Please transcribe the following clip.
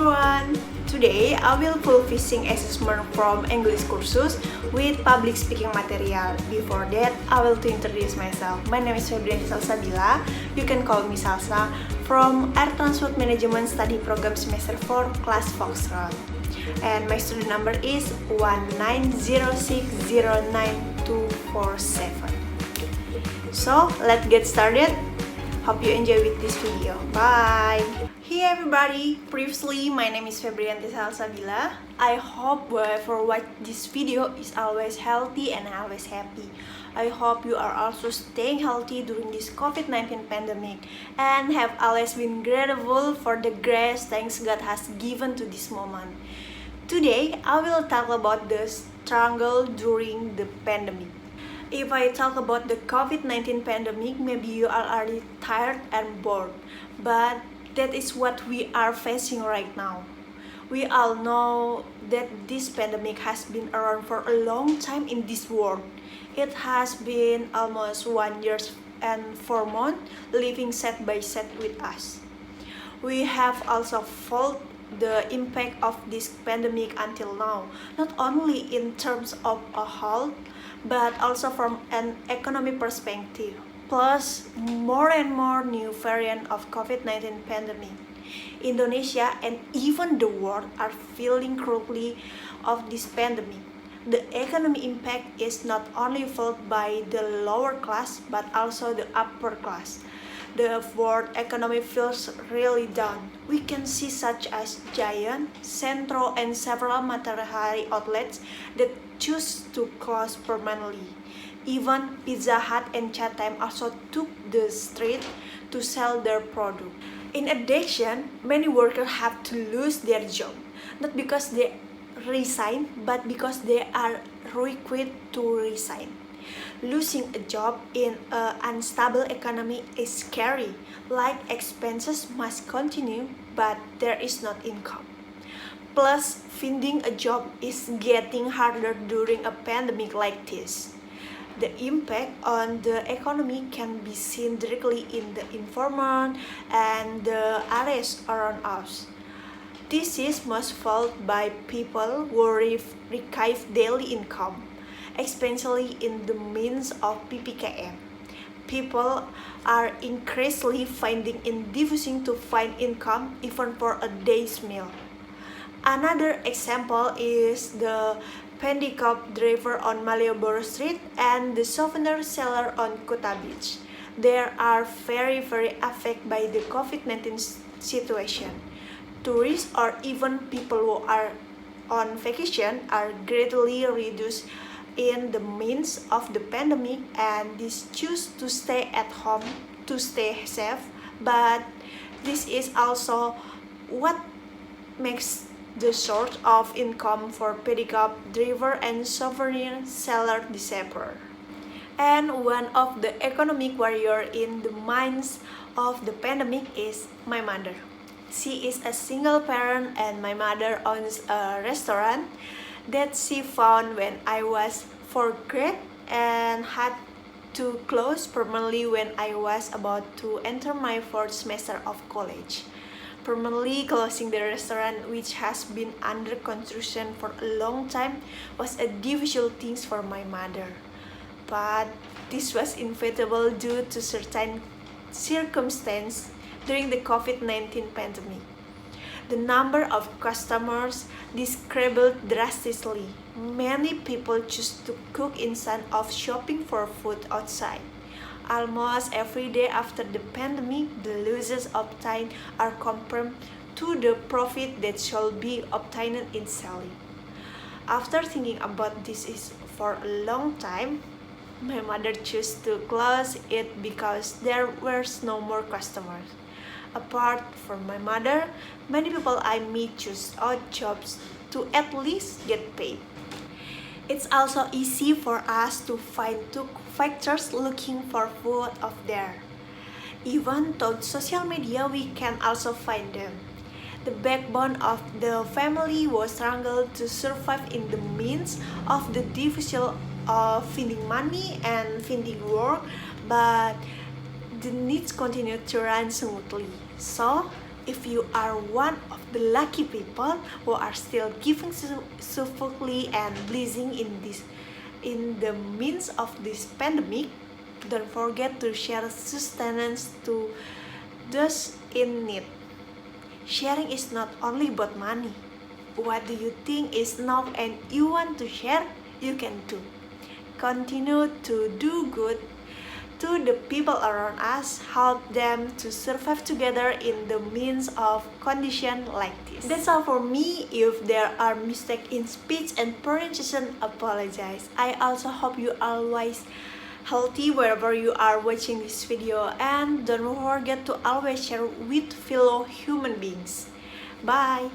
everyone! Today I will fishing assessment from English Kursus with public speaking material. Before that, I will to introduce myself. My name is Febrianti Salsabila. You can call me Salsa from Air Transport Management Study Program Semester 4 Class Foxtrot. And my student number is 1906099247. So, let's get started. Hope you enjoy with this video. Bye! Hey everybody! Previously, my name is Febrianti Salsabila. I hope whoever watch this video is always healthy and always happy. I hope you are also staying healthy during this COVID-19 pandemic and have always been grateful for the grace thanks God has given to this moment. Today, I will talk about the struggle during the pandemic. If I talk about the COVID-19 pandemic, maybe you are already tired and bored, but that is what we are facing right now. We all know that this pandemic has been around for a long time in this world. It has been almost 1 year and 4 months living side by side with us. We have also felt the impact of this pandemic until now, not only in terms of a health, but also from an economic perspective. Plus, more and more new variant of COVID-19 pandemic. Indonesia and even the world are feeling cruelly of this pandemic. The economic impact is not only felt by the lower class, but also the upper class. The world economy feels really down. We can see such as Giant, Centro, and several Matahari outlets that choose to close permanently. Even Pizza Hut and Chatime also took the street to sell their product. In addition, many workers have to lose their job, not because they resign, but because they are required to resign. Losing a job in an unstable economy is scary, like expenses must continue, but there is not income. Plus, finding a job is getting harder during a pandemic like this. The impact on the economy can be seen directly in the environment and the areas around us. This is most felt by people who receive daily income, especially in the means of PPKM. People are increasingly finding it difficult to find income even for a day's meal. Another example is the handicap driver on Malioboro Street and the souvenir seller on Kuta Beach. They are very affected by the COVID-19 situation. Tourists or even people who are on vacation are greatly reduced in the midst of the pandemic, and these choose to stay at home to stay safe, but this is also what makes the source of income for pedicab driver and souvenir seller disappear. And one of the economic warrior in the minds of the pandemic is my mother. She is a single parent and my mother owns a restaurant that she found when I was 4th grade and had to close permanently when I was about to enter my 4th semester of college. Permanently closing the restaurant, which has been under construction for a long time, was a difficult thing for my mother. But this was inevitable due to certain circumstances during the COVID-19 pandemic. The number of customers decreased drastically. Many people choose to cook instead of shopping for food outside. Almost every day after the pandemic, the losses obtained are compared to the profit that should be obtained in selling. After thinking about this for a long time, my mother chose to close it because there were no more customers. Apart from my mother, many people I meet choose odd jobs to at least get paid. It's also easy for us to find two factors looking for food out there. Even though social media, we can also find them. The backbone of the family was struggle to survive in the midst of the difficult of finding money and finding work, but the needs continue to run smoothly. So, if you are one of the lucky people who are still giving successfully and blessing in the midst of this pandemic, don't forget to share sustenance to those in need. Sharing is not only about money. What do you think is enough and you want to share? You can do. Continue to do good to the people around us, help them to survive together in the midst of conditions like this. That's all for me. If there are mistakes in speech and pronunciation, apologize. I also hope you always healthy wherever you are watching this video, and don't forget to always share with fellow human beings. Bye.